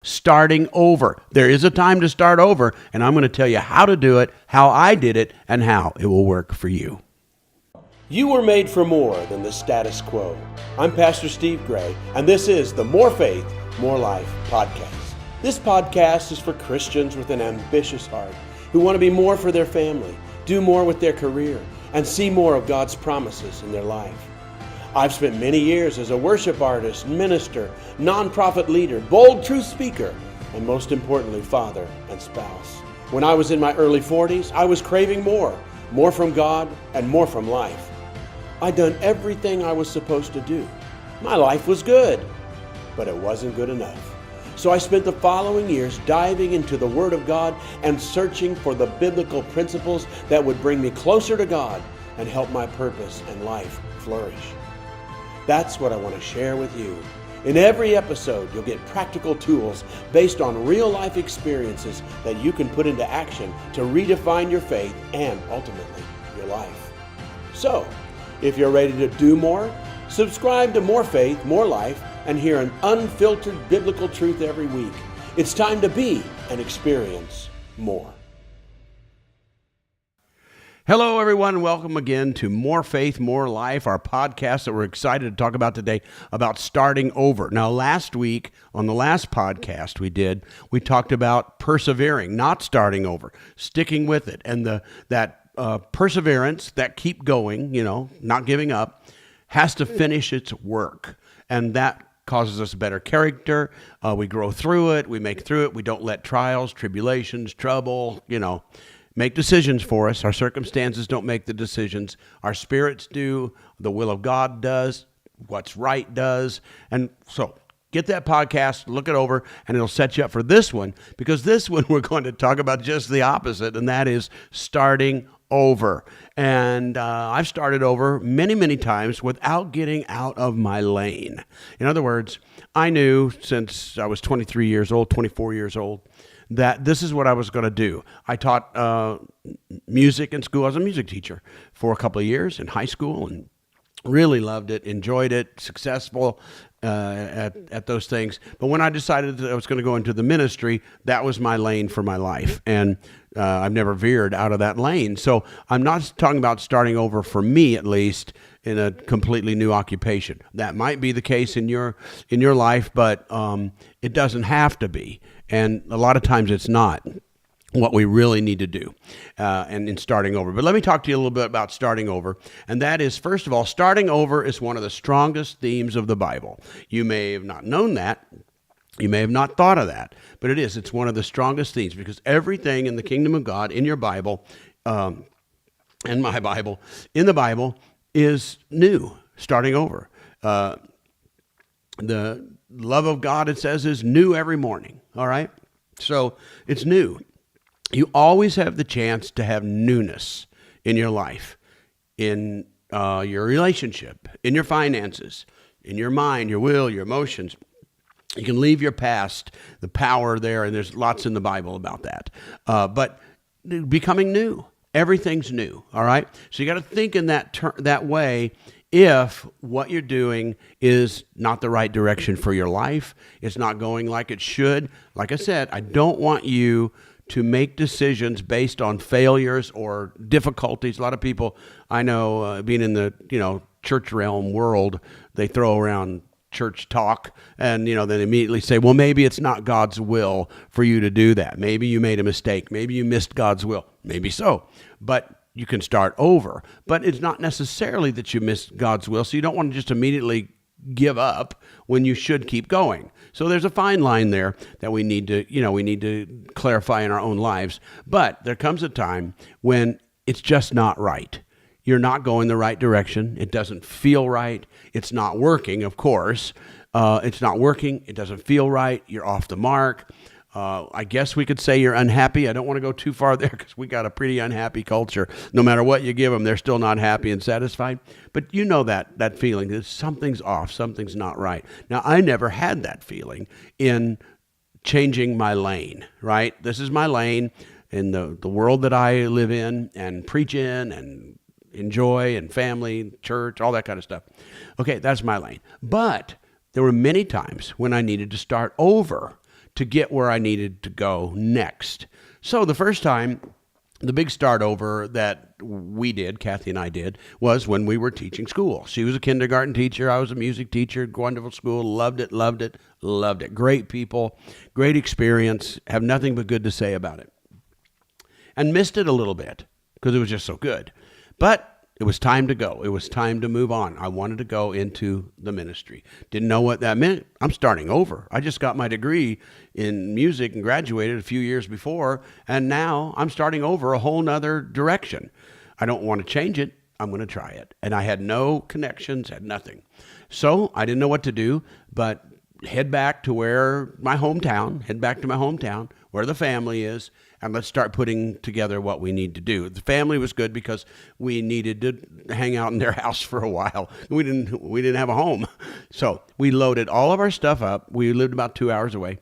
starting over. There is a time to start over, and I'm going to tell you how to do it, how I did it, and how it will work for you. You were made for more than the status quo. I'm Pastor Steve Gray, and this is the More Faith, More Life podcast. This podcast is for Christians with an ambitious heart who want to be more for their family, do more with their career, and see more of God's promises in their life. I've spent many years as a worship artist, minister, nonprofit leader, bold truth speaker, and most importantly, father and spouse. When I was in my early 40s, I was craving more from God and more from life. I'd done everything I was supposed to do. My life was good, but it wasn't good enough. So I spent the following years diving into the Word of God and searching for the biblical principles that would bring me closer to God and help my purpose and life flourish. That's what I want to share with you. In every episode, you'll get practical tools based on real-life experiences that you can put into action to redefine your faith and ultimately your life. So, if you're ready to do more, subscribe to More Faith, More Life, and hear an unfiltered biblical truth every week. It's time to be and experience more. Hello, everyone, and welcome again to More Faith, More Life, our podcast that we're excited to talk about today about starting over. Now, last week, on the last podcast we talked about persevering, not starting over, sticking with it, and that perseverance, that keep going, not giving up, has to finish its work, and that causes us better character. We grow through it, we make through it, we don't let trials, tribulations, trouble, make decisions for us. Our circumstances don't make the decisions. Our spirits do. The will of God does. What's right does. And so get that podcast, look it over, and it'll set you up for this one, because this one we're going to talk about just the opposite, and that is starting over. And I've started over many, many times without getting out of my lane. In other words, I knew since I was 24 years old, that this is what I was going to do. I taught music in school. I was a music teacher for a couple of years in high school and really loved it, enjoyed it, successful at those things. But when I decided that I was going to go into the ministry, that was my lane for my life. And I've never veered out of that lane. So I'm not talking about starting over, for me at least, in a completely new occupation. That might be the case in your life, but it doesn't have to be. And a lot of times it's not what we really need to do and in starting over. But let me talk to you a little bit about starting over. And that is, first of all, starting over is one of the strongest themes of the Bible. You may have not known that. You may have not thought of that, but it is. It's one of the strongest themes, because everything in the kingdom of God, in your Bible, and my Bible, in the Bible, is new, starting over. The love of God, it says, is new every morning, all right? So it's new. You always have the chance to have newness in your life, in your relationship, in your finances, in your mind, your will, your emotions. You can leave your past, the power there, and there's lots in the Bible about that. But becoming new, everything's new, all right? So you got to think in that way. If what you're doing is not the right direction for your life, it's not going like it should. Like I said, I don't want you to make decisions based on failures or difficulties. A lot of people I know, being in the church realm world, they throw around church talk and then immediately say, well, maybe it's not God's will for you to do that. Maybe you made a mistake. Maybe you missed God's will. Maybe so. But you can start over. But it's not necessarily that you missed God's will, so you don't want to just immediately give up when you should keep going. So there's a fine line there that we need to clarify in our own lives. But there comes a time when it's just not right. You're not going the right direction. It doesn't feel right. It's not working, of course. It's not working. It doesn't feel right. You're off the mark. I guess we could say you're unhappy. I don't want to go too far there, because we got a pretty unhappy culture. No matter what you give them, they're still not happy and satisfied. But you know that feeling that something's off, something's not right. Now, I never had that feeling in changing my lane, right? This is my lane in the world that I live in and preach in and enjoy, and family, church, all that kind of stuff. Okay, that's my lane. But there were many times when I needed to start over to get where I needed to go next. So the first time, the big start over that we did, Kathy and I did, was when we were teaching school. She was a kindergarten teacher. I was a music teacher. Wonderful school. Loved it, loved it, loved it. Great people, great experience. Have nothing but good to say about it. And missed it a little bit because it was just so good. But it was time to go. It was time to move on. I wanted to go into the ministry. Didn't know what that meant. I'm starting over. I just got my degree in music and graduated a few years before, and now I'm starting over a whole nother direction. I don't want to change it. I'm going to try it. And I had no connections, had nothing. So I didn't know what to do, but head back to my hometown, where the family is, and let's start putting together what we need to do. The family was good because we needed to hang out in their house for a while. We didn't have a home. So we loaded all of our stuff up. We lived about 2 hours away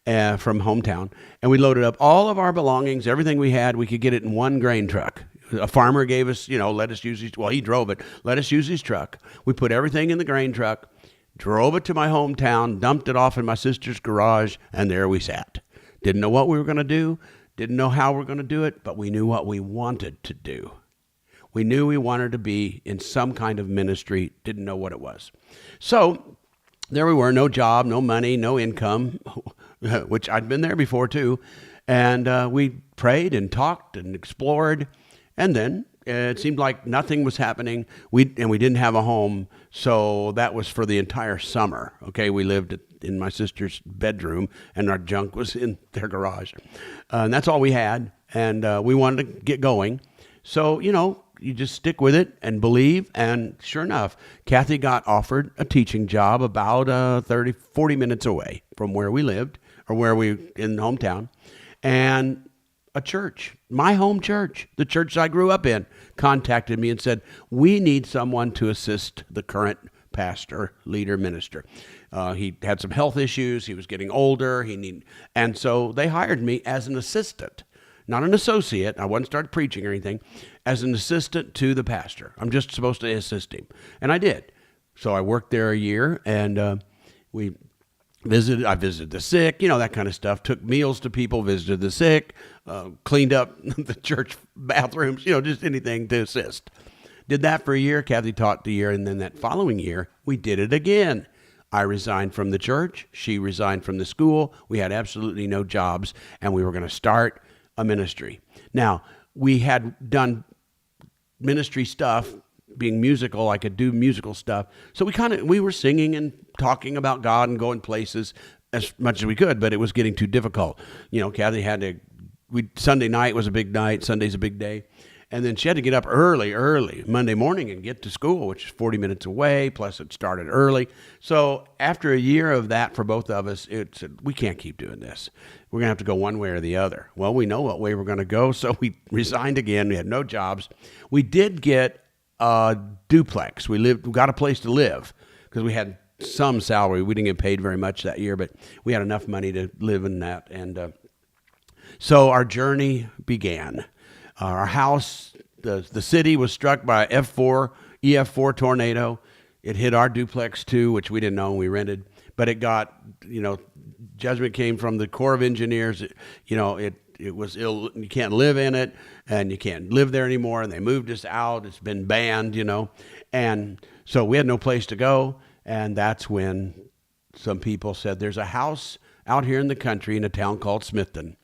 from hometown, and we loaded up all of our belongings, everything we had. We could get it in one grain truck. A farmer gave us, let us use he drove it, let us use his truck. We put everything in the grain truck, drove it to my hometown, dumped it off in my sister's garage, and there we sat. Didn't know what we were going to do. Didn't know how we were going to do it, but we knew what we wanted to do. We knew we wanted to be in some kind of ministry, didn't know what it was. So there we were, no job, no money, no income, which I'd been there before too. And we prayed and talked and explored. And then it seemed like nothing was happening. We didn't have a home. So that was for the entire summer. Okay, we lived in my sister's bedroom, and our junk was in their garage. And that's all we had, and we wanted to get going. So, you just stick with it and believe, and sure enough, Kathy got offered a teaching job about 40 minutes away from where we lived, or in the hometown, and a church, my home church, the church I grew up in, contacted me and said, we need someone to assist the current pastor, leader, minister. He had some health issues. He was getting older. And so they hired me as an assistant, not an associate. I wasn't started preaching or anything, as an assistant to the pastor. I'm just supposed to assist him. And I did. So I worked there a year, and I visited the sick, that kind of stuff, took meals to people, visited the sick, cleaned up the church bathrooms, just anything to assist. Did that for a year. Kathy taught the year, and then that following year, we did it again. I resigned from the church. She resigned from the school. We had absolutely no jobs, and we were going to start a ministry. Now, we had done ministry stuff, being musical. I could do musical stuff. So we were singing and talking about God and going places as much as we could, but it was getting too difficult. Kathy Sunday night was a big night. Sunday's a big day. And then she had to get up early Monday morning and get to school, which is 40 minutes away, plus it started early. So after a year of that for both of us, it said, we can't keep doing this. We're going to have to go one way or the other. Well, we know what way we're going to go, so we resigned again. We had no jobs. We did get a duplex. We got a place to live because we had some salary. We didn't get paid very much that year, but we had enough money to live in that. And so our journey began. Our house, the city was struck by an EF4 tornado. It hit our duplex too, which we didn't know, we rented. But it got, judgment came from the Corps of Engineers. It was ill. You can't live in it, and you can't live there anymore. And they moved us out. It's been banned, And so we had no place to go. And that's when some people said, there's a house out here in the country in a town called Smithton.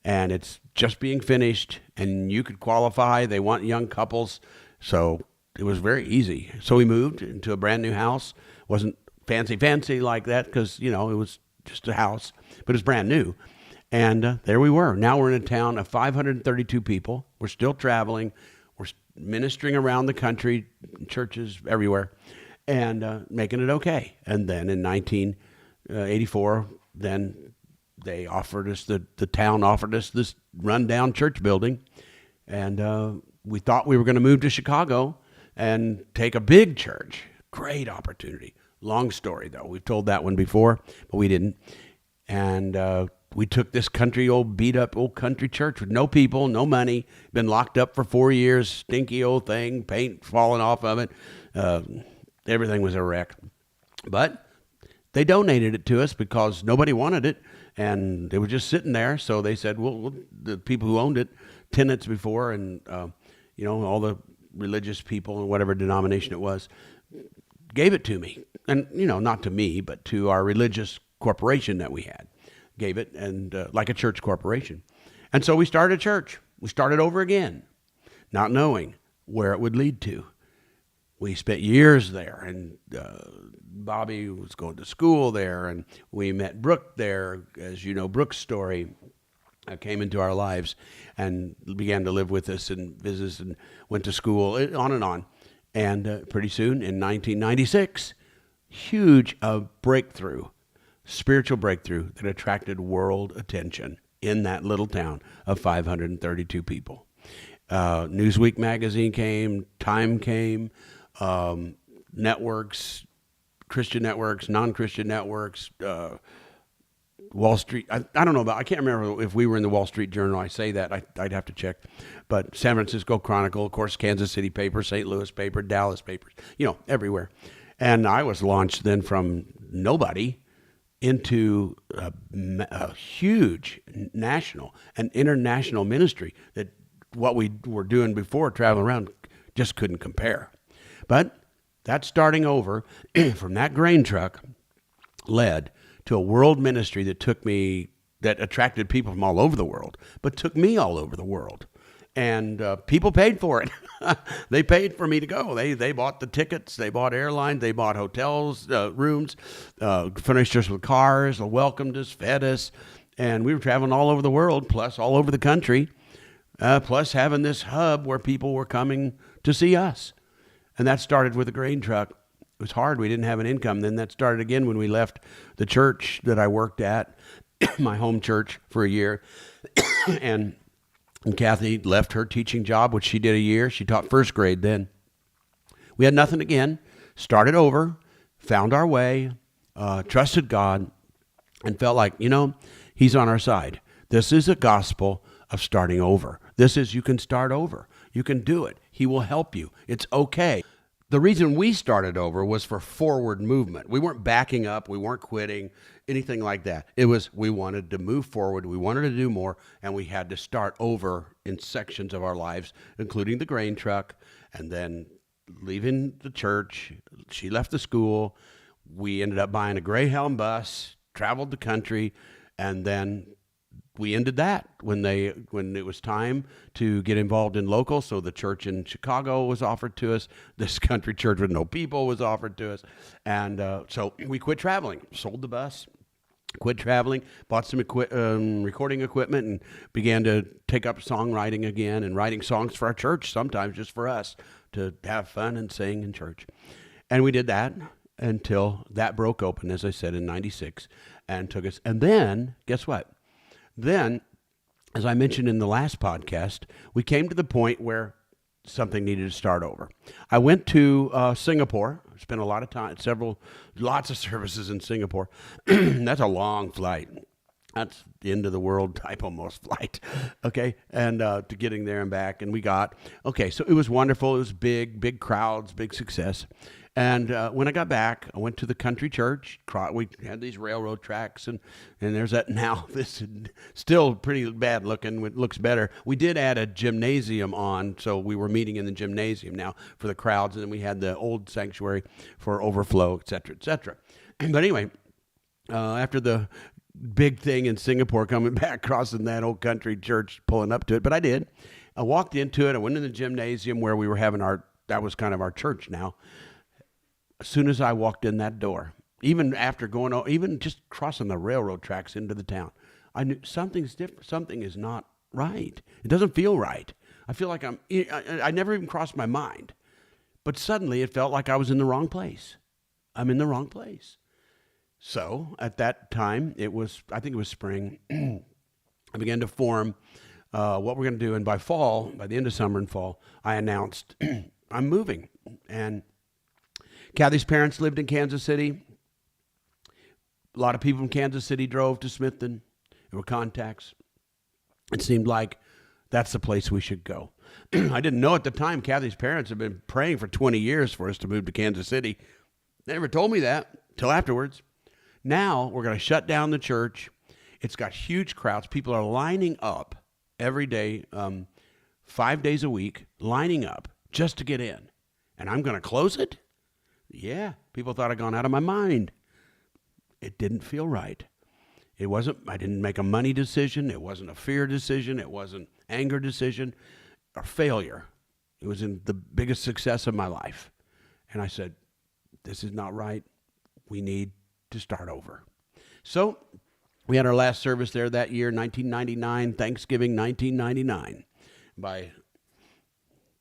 And it's just being finished, and you could qualify. They want young couples. So it was very easy. So we moved into a brand new house. Wasn't fancy like that because, it was just a house, but it was brand new. And there we were. Now we're in a town of 532 people. We're still traveling. We're ministering around the country, churches everywhere, and making it okay. And then in 1984, then they offered us, the town offered us this rundown church building. And we thought we were going to move to Chicago and take a big church. Great opportunity. Long story, though. We've told that one before, but we didn't. And we took this beat up old country church with no people, no money, been locked up for 4 years, stinky old thing, paint falling off of it. Everything was a wreck. But they donated it to us because nobody wanted it. and it was just sitting there. So they said, well, the people who owned it, tenants before, and all the religious people and whatever denomination it was, gave it to me. And, not to me, but to our religious corporation that we had. Gave it, and like a church corporation. And so we started a church. We started over again, not knowing where it would lead to. We spent years there, and Bobby was going to school there, and we met Brooke there. As you know, Brooke's story came into our lives and began to live with us and visit and went to school, on and on. And pretty soon, in 1996, huge breakthrough, spiritual breakthrough that attracted world attention in that little town of 532 people. Newsweek magazine came, Time came, networks, Christian networks, non-Christian networks, Wall Street. I don't know I can't remember if we were in the Wall Street Journal. I say that. I'd have to check. But San Francisco Chronicle, of course, Kansas City paper, St. Louis paper, Dallas papers, everywhere. And I was launched then from nobody into a huge national and international ministry that what we were doing before, traveling around, just couldn't compare. But that starting over from that grain truck led to a world ministry that attracted people from all over the world, but took me all over the world. And people paid for it. They paid for me to go. They bought the tickets. They bought airlines. They bought hotels, rooms, furnished us with cars, welcomed us, fed us. And we were traveling all over the world, plus all over the country, plus having this hub where people were coming to see us. And that started with a grain truck. It was hard. We didn't have an income. Then that started again when we left the church that I worked at, my home church, for a year. And Kathy left her teaching job, which she did a year. She taught first grade then. We had nothing again, started over, found our way, trusted God, and felt like, He's on our side. This is a gospel of starting over. This is, you can start over. You can do it. He will help you. It's okay. The reason we started over was for forward movement. We weren't backing up. We weren't quitting, anything like that. It was, we wanted to move forward. We wanted to do more, and we had to start over in sections of our lives, including the grain truck, and then leaving the church. She left the school. We ended up buying a Greyhound bus, traveled the country, and then we ended that when it was time to get involved in local. So the church in Chicago was offered to us. This country church with no people was offered to us. And so we quit traveling, sold the bus, quit traveling, bought some recording equipment, and began to take up songwriting again and writing songs for our church, sometimes just for us to have fun and sing in church. And we did that until that broke open, as I said, in 96, and took us. And then, guess what? Then, as I mentioned in the last podcast, we came to the point where something needed to start over. I went to Singapore, spent a lot of time, lots of services in Singapore. That's a long flight. That's the end of the world type almost flight. Okay. And to getting there and back, and so it was wonderful. It was big crowds, big success. And when I got back, I went to the country church. We had these railroad tracks, and there's that now. This is still pretty bad looking. It looks better. We did add a gymnasium on, so we were meeting in the gymnasium now for the crowds, and then we had the old sanctuary for overflow, et cetera, et cetera. But anyway, after the big thing in Singapore, coming back, crossing that old country church, pulling up to it, but I did. I walked into it. I went in the gymnasium where we were having that was kind of our church now. As soon as I walked in that door, even after even just crossing the railroad tracks into the town, I knew something's different. Something is not right. It doesn't feel right. I feel like I never even crossed my mind. But suddenly it felt like I was in the wrong place. I'm in the wrong place. So at that time, I think it was spring, I began to form what we're going to do. And by the end of summer and fall, I announced I'm moving. And Kathy's parents lived in Kansas City. A lot of people from Kansas City drove to Smithton. There were contacts. It seemed like that's the place we should go. I didn't know at the time Kathy's parents had been praying for 20 years for us to move to Kansas City. They never told me that till afterwards. Now we're going to shut down the church It's got huge crowds. People are lining up every day, 5 days a week, lining up just to get in. And I'm going to close it? Yeah, people thought I'd gone out of my mind. It didn't feel right. I didn't make a money decision. It wasn't a fear decision. It wasn't anger decision or failure. It was in the biggest success of my life. And I said, this is not right. We need to start over. So we had our last service there that year, 1999, Thanksgiving 1999. By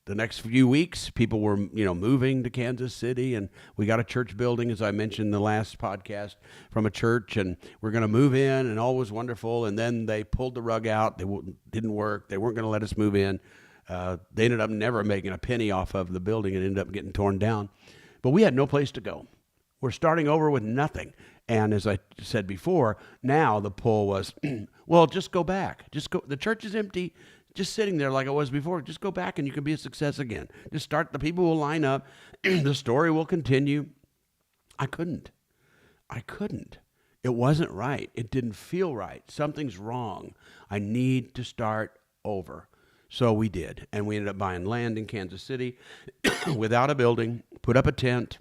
the next few weeks, people were, moving to Kansas City, and we got a church building, as I mentioned in the last podcast, from a church, and we're going to move in, and all was wonderful. And then they pulled the rug out. They didn't work. They weren't going to let us move in. They ended up never making a penny off of the building. It ended up getting torn down. But we had no place to go. We're starting over with nothing. And as I said before, now the pull was, well, just go back. Just go. The church is empty. Just sitting there like it was before. Just go back and you can be a success again. Just start. The people will line up. The story will continue. I couldn't. It wasn't right. It didn't feel right. Something's wrong. I need to start over. So we did. And we ended up buying land in Kansas City without a building, put up a tent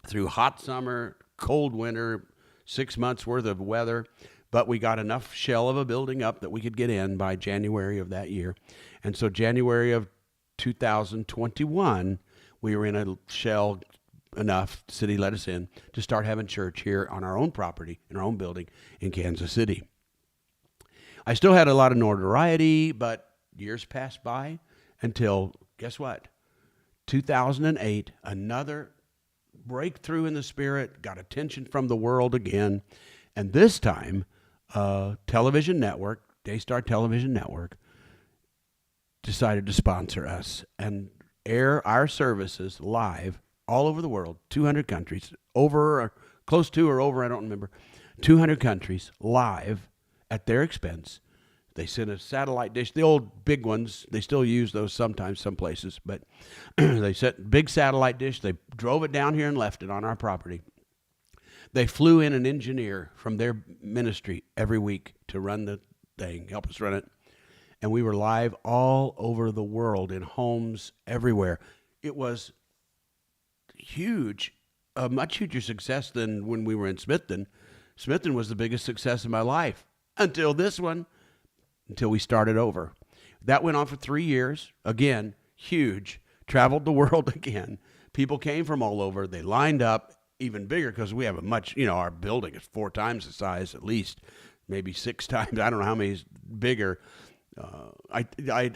through hot summer, cold winter, 6 months worth of weather. But we got enough shell of a building up that we could get in by January of that year. And so January of 2021, we were in a shell enough, the city let us in, to start having church here on our own property, in our own building in Kansas City. I still had a lot of notoriety, but years passed by until, guess what? 2008, another breakthrough in the spirit, got attention from the world again. And this time, television network, Daystar Television Network, decided to sponsor us and air our services live all over the world, 200 countries, over or close to or over, I don't remember, 200 countries live at their expense. They sent a satellite dish, the old big ones. They still use those sometimes, some places, but they sent big satellite dish. They drove it down here and left it on our property. They flew in an engineer from their ministry every week to run the thing, help us run it. And we were live all over the world in homes everywhere. It was huge, a much huger success than when we were in Smithton. Smithton was the biggest success of my life until this one, until we started over. That went on for 3 years. Again, huge. Traveled the world again. People came from all over. They lined up. Even bigger because we have a much, our building is 4 times the size, at least, maybe 6 times. I don't know how many is bigger. I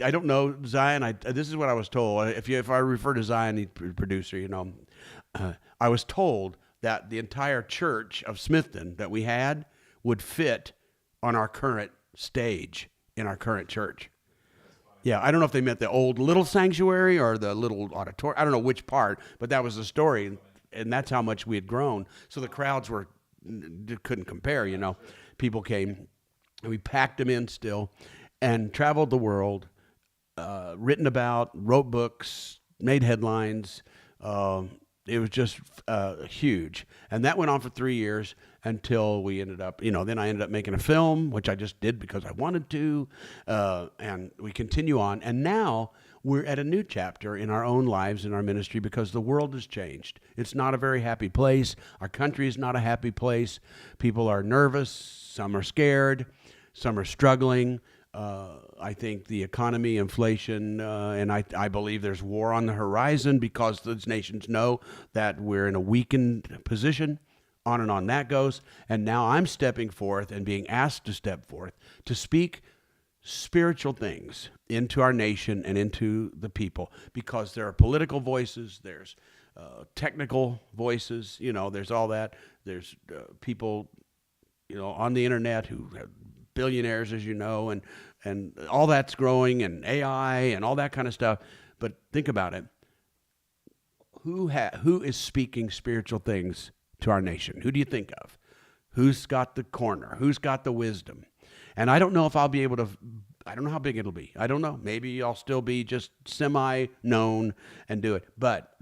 don't know, Zion. This is what I was told. If I refer to Zion, the producer, I was told that the entire church of Smithton that we had would fit on our current stage in our current church. Yeah, I don't know if they meant the old little sanctuary or the little auditorium. I don't know which part, but that was the story. And that's how much we had grown. So the crowds couldn't compare, People came, and we packed them in still and traveled the world, written about, wrote books, made headlines. It was just huge. And that went on for 3 years until we ended up, then I ended up making a film, which I just did because I wanted to. And we continue on. And now we're at a new chapter in our own lives, in our ministry, because the world has changed. It's not a very happy place. Our country is not a happy place. People are nervous. Some are scared. Some are struggling. I think the economy, inflation, and I believe there's war on the horizon because those nations know that we're in a weakened position. On and on that goes. And now I'm stepping forth and being asked to step forth to speak spiritual things into our nation and into the people, because there are political voices, there's technical voices, there's all that. There's people, on the internet who have billionaires, as you know, and all that's growing, and AI and all that kind of stuff. But think about it. Who is speaking spiritual things to our nation? Who do you think of? Who's got the corner? Who's got the wisdom? And I don't know if I'll be able to, I don't know how big it'll be. I don't know. Maybe I'll still be just semi-known and do it. But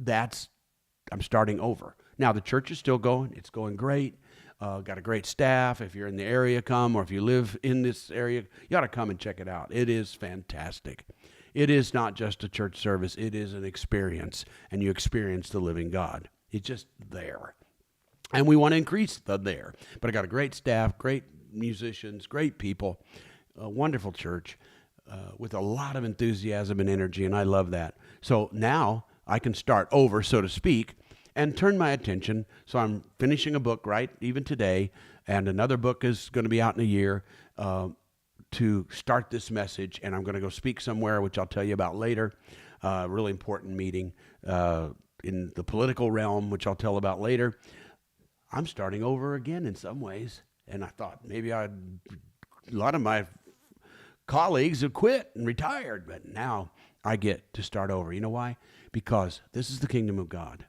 I'm starting over. Now, the church is still going. It's going great. Got a great staff. If you're in the area, come, or if you live in this area, you ought to come and check it out. It is fantastic. It is not just a church service. It is an experience, and you experience the living God. It's just there. And we want to increase the there. But I got a great staff, great musicians, great people, a wonderful church with a lot of enthusiasm and energy, and I love that. So now I can start over, so to speak, and turn my attention. So I'm finishing a book, right, even today, and another book is going to be out in a year to start this message, and I'm going to go speak somewhere, which I'll tell you about later, really important meeting in the political realm, which I'll tell about later. I'm starting over again in some ways, and I thought maybe a lot of my colleagues have quit and retired, but now I get to start over. You know why? Because this is the kingdom of God.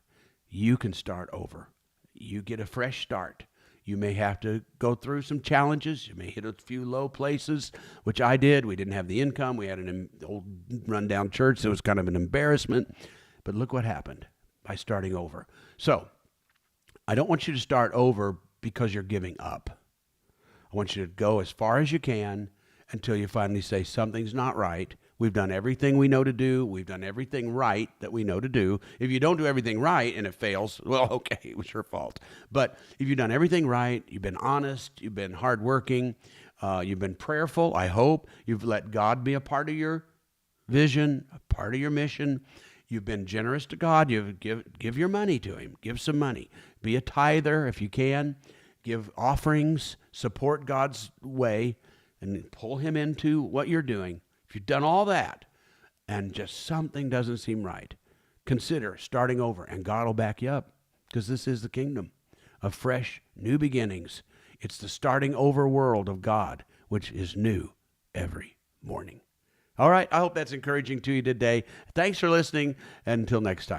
You can start over. You get a fresh start. You may have to go through some challenges. You may hit a few low places, which I did. We didn't have the income. We had an old rundown church. It was kind of an embarrassment. But look what happened by starting over. So I don't want you to start over because you're giving up. I want you to go as far as you can until you finally say something's not right. We've done everything we know to do. We've done everything right that we know to do. If you don't do everything right and it fails, well, okay, it was your fault. But if you've done everything right, you've been honest, you've been hardworking, you've been prayerful, I hope. You've let God be a part of your vision, a part of your mission. You've been generous to God. You give your money to him. Give some money. Be a tither if you can. Give offerings. Support God's way and pull him into what you're doing. If you've done all that and just something doesn't seem right, consider starting over, and God will back you up, because this is the kingdom of fresh, new beginnings. It's the starting over world of God, which is new every morning. All right, I hope that's encouraging to you today. Thanks for listening, and until next time.